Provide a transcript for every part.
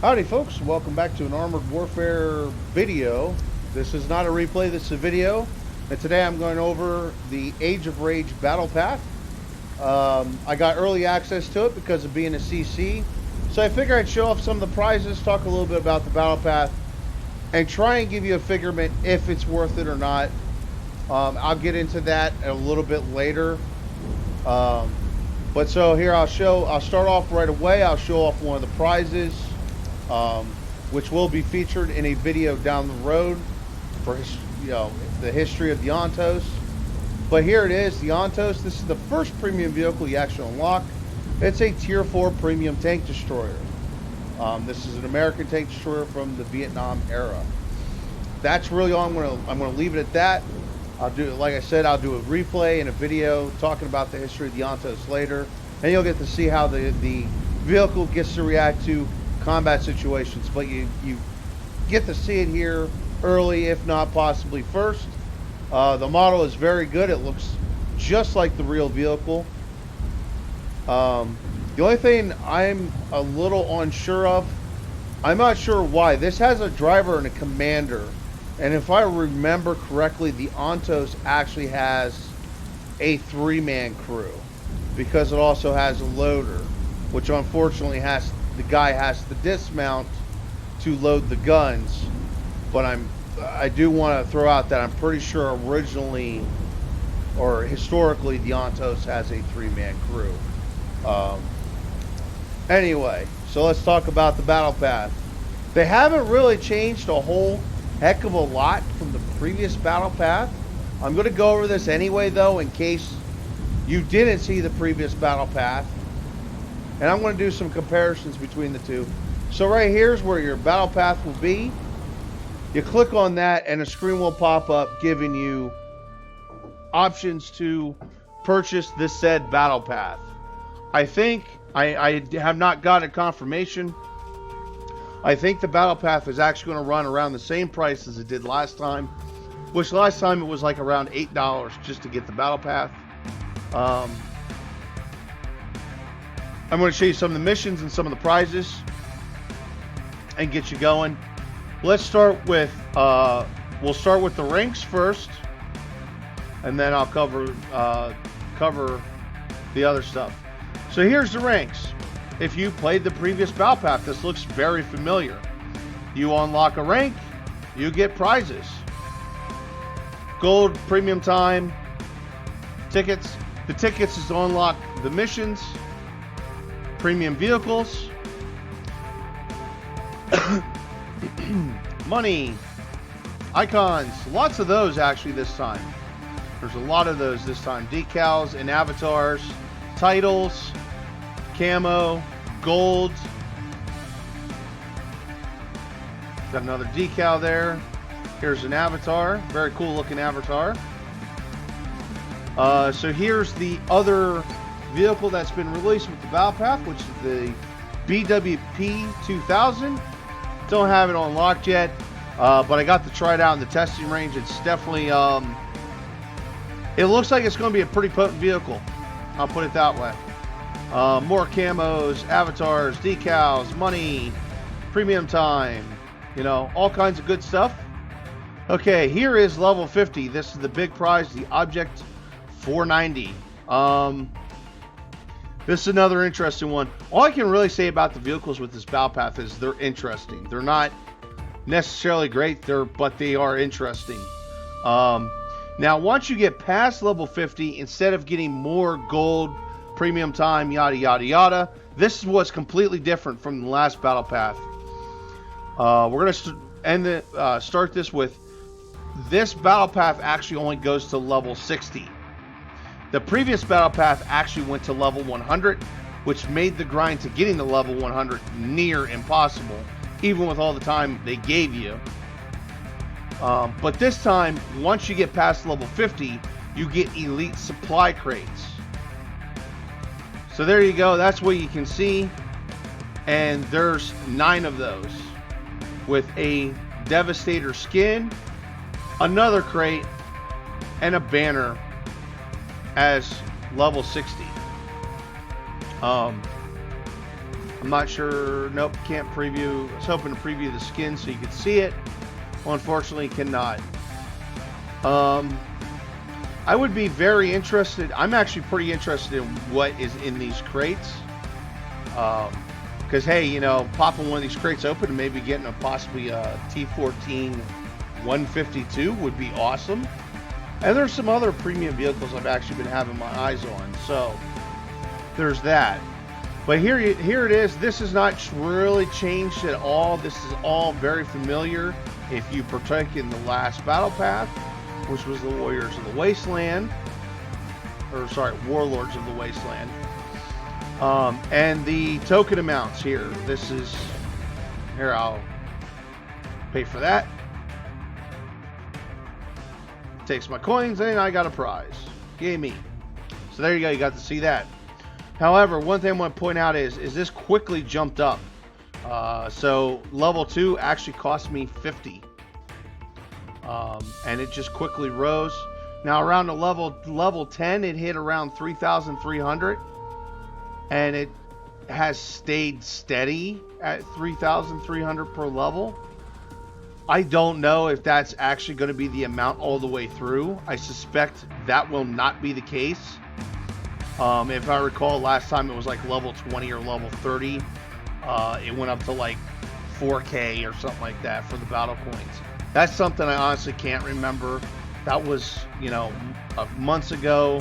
Howdy folks, welcome back to an Armored Warfare video. This is not a replay, this is a video. And today I'm going over the Age of Rage Battle Path. I got early access to it because of being a CC. So I figured I'd show off some of the prizes, talk a little bit about the Battle Path, and try and give you a figurement if it's worth it or not. I'll get into that a little bit later. But so here I'll start off right away. I'll show off one of the prizes. Which will be featured in a video down the road for the history of the Ontos. But here it is, the Ontos. This is the first premium vehicle you actually unlock. It's a Tier 4 premium tank destroyer. This is an American tank destroyer from the Vietnam era. That's really all I'm gonna leave it at that. I'll do, like I said, I'll do a replay and a video talking about the history of the Ontos later, and you'll get to see how the vehicle gets to react to combat situations, but you get to see it here early, if not possibly first. The model is very good. It looks just like the real vehicle. The only thing I'm a little unsure of, I'm not sure why. This has a driver and a commander, and if I remember correctly, the Ontos actually has a 3-man crew because it also has a loader, which unfortunately the guy has to dismount to load the guns. But I do want to throw out that I'm pretty sure originally or historically the Ontos has a 3-man crew. Anyway, so let's talk about the Battle Path. They haven't really changed a whole heck of a lot from the previous Battle Path. I'm going to go over this anyway though, in case you didn't see the previous Battle Path. And I'm going to do some comparisons between the two. So right here's where your battle path will be. You click on that and a screen will pop up giving you options to purchase this said battle path. I think, I have not gotten confirmation. I think the battle path is actually going to run around the same price as it did last time. Which last time it was like around $8 just to get the battle path. I'm going to show you some of the missions and some of the prizes and get you going. Let's start with, we'll start with the ranks first, and then I'll cover the other stuff. So here's the ranks. If you played the previous Battle Path, this looks very familiar. You unlock a rank, you get prizes. Gold, premium time, tickets. The tickets is to unlock the missions. Premium vehicles, money, icons, lots of those actually this time. There's a lot of those this time. Decals and avatars, titles, camo, gold. Got another decal there. Here's an avatar, very cool looking avatar. So here's the other vehicle that's been released with the Battle Path, which is the BWP 2000. Don't have it unlocked yet, but I got to try it out in the testing range. It's definitely, it looks like it's going to be a pretty potent vehicle. I'll put it that way. More camos, avatars, decals, money, premium time, all kinds of good stuff. Okay, here is level 50. This is the big prize, the Object 490. This is another interesting one. All I can really say about the vehicles with this Battle Path is they're interesting. They're not necessarily great, but they are interesting. Now, once you get past level 50, instead of getting more gold, premium time, yada, yada, yada, this is what's completely different from the last Battle Path. We're going to start this with, this Battle Path actually only goes to level 60. The previous Battle Path actually went to level 100, which made the grind to getting to level 100 near impossible, even with all the time they gave you. But this time, once you get past level 50, you get elite supply crates. So there you go, that's what you can see. And there's 9 of those with a Devastator skin, another crate, and a banner as level 60. I'm not sure. Nope, can't preview. I was hoping to preview the skin so you could see it. Well, unfortunately, cannot. I would be very interested. I'm actually pretty interested in what is in these crates. Because, hey, you know, popping one of these crates open and maybe getting a possibly a T14 152 would be awesome. And there's some other premium vehicles I've actually been having my eyes on. So there's that. But here it is. This has not really changed at all. This is all very familiar. If you partake in the last battle path, which was the Warriors of the Wasteland, or sorry, Warlords of the Wasteland, and the token amounts here. This is here. I'll pay for that. Takes my coins and I got a prize. Yay me. So there you go. You got to see that. However, one thing I want to point out is this quickly jumped up. So level 2 actually cost me 50. And it just quickly rose. Now around the level 10, it hit around 3,300. And it has stayed steady at 3,300 per level. I don't know if that's actually going to be the amount all the way through. I suspect that will not be the case. If I recall, last time it was like level 20 or level 30. It went up to like 4K or something like that for the battle coins. That's something I honestly can't remember. That was, you know, months ago.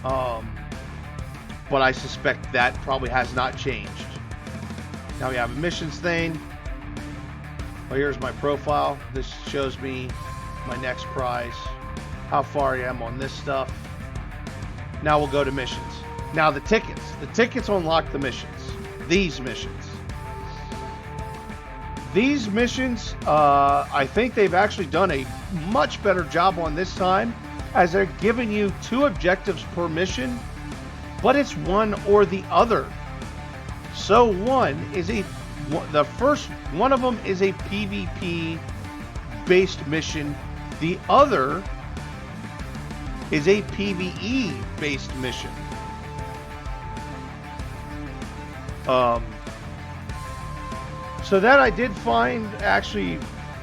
But I suspect that probably has not changed. Now we have a missions thing. Well, here's my profile. This shows me my next prize, how far I am on this stuff. Now we'll go to missions. Now the tickets. The tickets unlock the missions. These missions. These missions, I think they've actually done a much better job on this time, as they're giving you 2 objectives per mission, but it's one or the other. So the first one of them is a PvP based mission. The other is a PvE based mission. So that I did find actually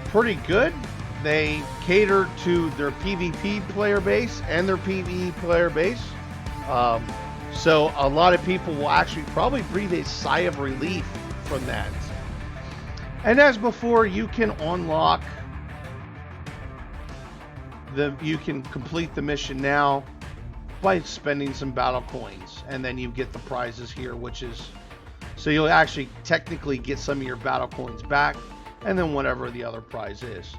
pretty good. They cater to their PvP player base and their PvE player base. So a lot of people will actually probably breathe a sigh of relief from that. And as before, you can unlock you can complete the mission now by spending some battle coins, and then you get the prizes here, which is, so you'll actually technically get some of your battle coins back, and then whatever the other prize is.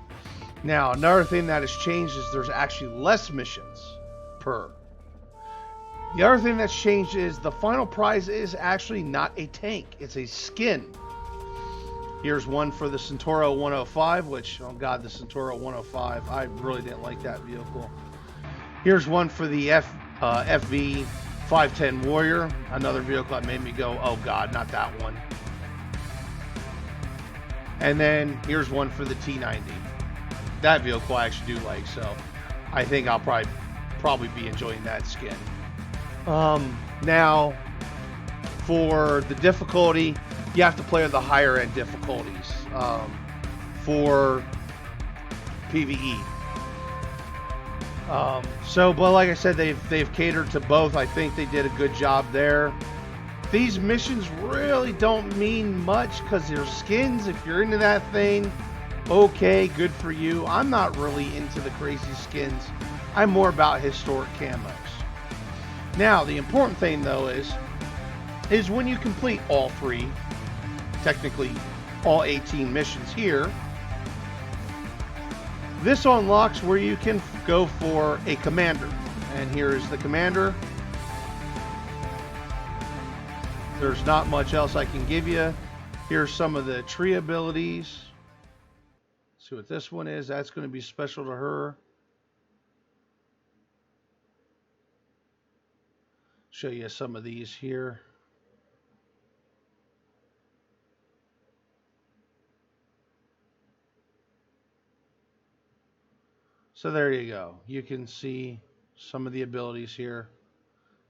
Now, another thing that has changed is there's actually less missions per. The other thing that's changed is the final prize is actually not a tank, it's a skin. Here's one for the Centauro 105, which, oh god, the Centauro 105, I really didn't like that vehicle. Here's one for the FV 510 Warrior, another vehicle that made me go, oh god, not that one. And then here's one for the T90. That vehicle I actually do like, so I think I'll probably be enjoying that skin. Now, for the difficulty, you have to play with the higher end difficulties for PvE. But like I said, they've catered to both. I think they did a good job there. These missions really don't mean much because they're skins. If you're into that thing, okay, good for you. I'm not really into the crazy skins. I'm more about historic camos. Now, the important thing though is when you complete all 3, technically all 18 missions here, this unlocks where you can go for a commander. And here is the commander. There's not much else I can give you. Here's some of the tree abilities. See what this one is. That's going to be special to her. Show you some of these here. So there you go. You can see some of the abilities here.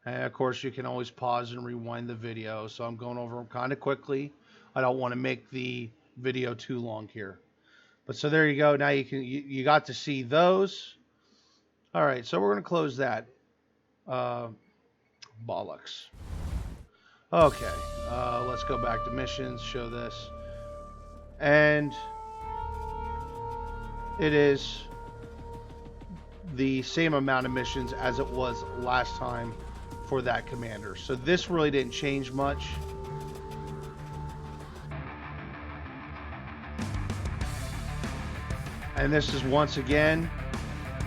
And of course, you can always pause and rewind the video. So I'm going over them kind of quickly. I don't want to make the video too long here. But so there you go. Now you got to see those. All right, so we're gonna close that. Uh, Bollocks. Okay, let's go back to missions. Show this, and it is the same amount of missions as it was last time for that commander. So this really didn't change much. And this is once again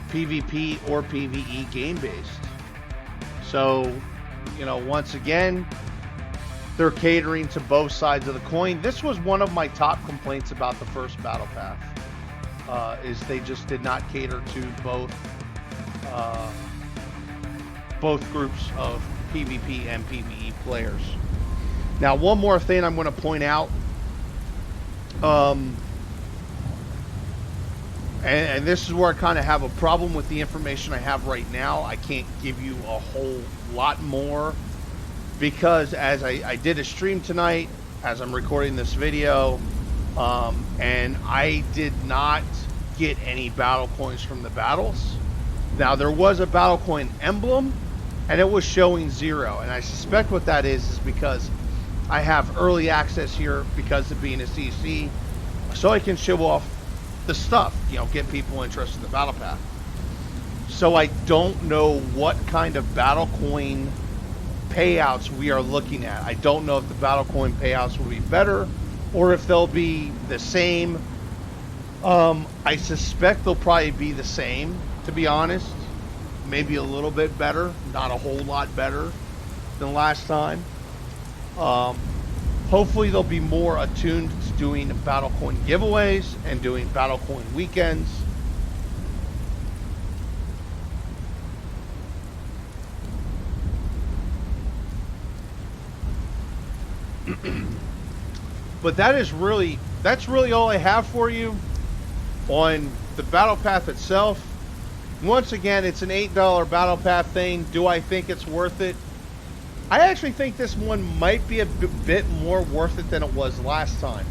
PvP or PvE game based. So, you know, once again, they're catering to both sides of the coin. This was one of my top complaints about the first Battle Path, is they just did not cater to both groups of PvP and PvE players. Now, one more thing I'm going to point out. And this is where I kind of have a problem with the information I have right now. I can't give you a whole lot more because as I did a stream tonight, as I'm recording this video, and I did not get any battle coins from the battles. Now, there was a battle coin emblem, and it was showing 0. And I suspect what that is because I have early access here because of being a CC, so I can show off the stuff, you know, get people interested in the battle path. So I don't know what kind of battle coin payouts we are looking at. I don't know if the battle coin payouts will be better or if they'll be the same. I suspect they'll probably be the same, to be honest. Maybe a little bit better, not a whole lot better than last time. Hopefully they'll be more attuned to doing battle coin giveaways and doing battle coin weekends. But that's really all I have for you on the battle path itself. Once again, it's an $8 battle path thing. Do I think it's worth it? I actually think this one might be a bit more worth it than it was last time.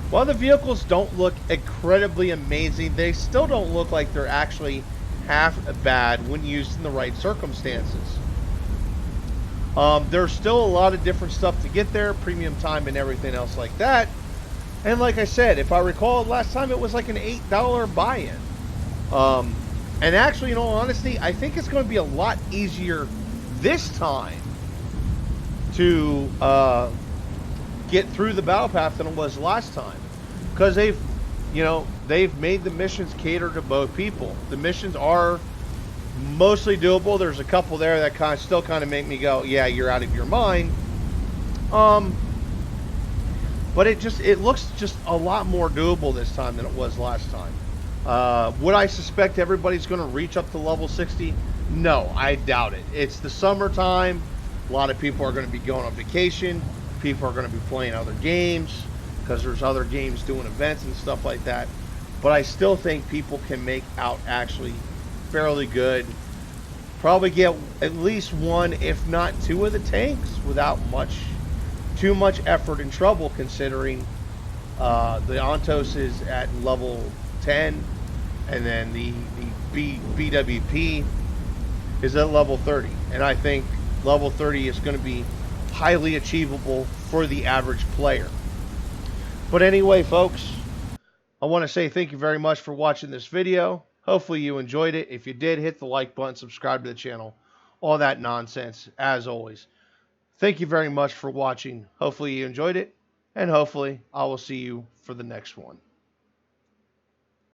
While the vehicles don't look incredibly amazing, they still don't look like they're actually half bad when used in the right circumstances. There's still a lot of different stuff to get there, premium time and everything else like that. And like I said, if I recall, last time it was like an $8 buy-in. And actually, in all honesty, I think it's going to be a lot easier this time to get through the battle path than it was last time, because they've made the missions cater to both people. The missions are mostly doable. There's a couple there that still kind of make me go, yeah, you're out of your mind. But it looks just a lot more doable this time than it was last time. Would I suspect everybody's going to reach up to level 60? No, I doubt it. It's the summertime. A lot of people are going to be going on vacation. People are going to be playing other games because there's other games doing events and stuff like that. But I still think people can make out actually fairly good. Probably get at least one, if not two of the tanks without too much effort and trouble, considering the Ontos is at level 10 and then the BWP is at level 30. And I think level 30 is going to be highly achievable for the average player. But anyway, folks, I want to say thank you very much for watching this video. Hopefully you enjoyed it. If you did, hit the like button, subscribe to the channel, all that nonsense, as always. Thank you very much for watching. Hopefully you enjoyed it, and hopefully I will see you for the next one.